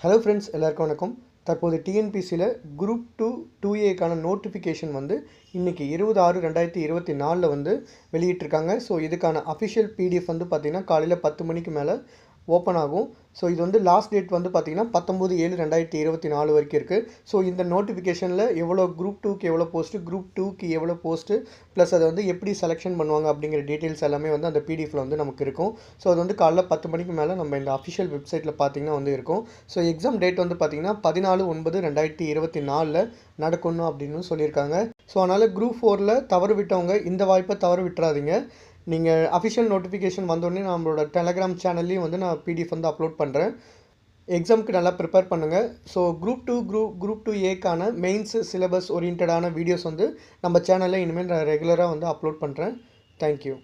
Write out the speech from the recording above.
Hello friends, எல்லாருக்கும் வணக்கம். தற்போது டிஎன்பிசியில் குரூப் 2A நோட்டிஃபிகேஷன் வந்து இன்றைக்கி 20/6/2024 வந்து வெளியிட்டிருக்காங்க. ஸோ இதுக்கான அஃபிஷியல் பிடிஎஃப் வந்து பார்த்திங்கன்னா காலையில் 10 மணிக்கு மேலே ஓப்பன் ஆகும். ஸோ இது வந்து லாஸ்ட் டேட் வந்து பார்த்திங்கன்னா 19/7/2024 வரைக்கும் இருக்குது. ஸோ இந்த நோட்டிஃபிகேஷனில் எவ்வளோ குரூப் 2க்கு எவ்வளோ போஸ்ட்டு, குரூப் 2க்கு எவ்வளோ போஸ்ட்டு, ப்ளஸ் அதை வந்து எப்படி செலெக்ஷன் பண்ணுவாங்க அப்படிங்கிற டீட்டெயில்ஸ் எல்லாமே வந்து அந்த பிடிஎஃபில் வந்து நமக்கு இருக்கும். ஸோ அது வந்து காலைல 10 மணிக்கு மேலே நம்ம இந்த அஃபிஷியல் வெப்சைட்டில் பார்த்திங்கன்னா வந்து இருக்கும். ஸோ எக்ஸாம் டேட் வந்து பார்த்திங்கன்னா 14/9/2024 நடக்கணும் அப்படின்னு சொல்லியிருக்காங்க. ஸோ அதனால் குரூப் 4ல் தவறு விட்டவங்க இந்த வாய்ப்பை தவறு விட்டுறாதீங்க. நீங்கள் அஃபிஷியல் நோட்டிஃபிகேஷன் வந்தோடனே நம்மளோட டெலகிராம் சேனல்லையும் வந்து நான் பிடிஎஃப் வந்து அப்லோட் பண்ணுறேன். எக்ஸாமுக்கு நல்லா ப்ரிப்பேர் பண்ணுங்கள். ஸோ குரூப் 2Aக்கான மெயின்ஸ் சிலபஸ் ஓரியன்டான வீடியோஸ் வந்து நம்ம சேனலில் இனிமேல் நான் ரெகுலராக வந்து அப்லோட் பண்ணுறேன். தேங்க்யூ.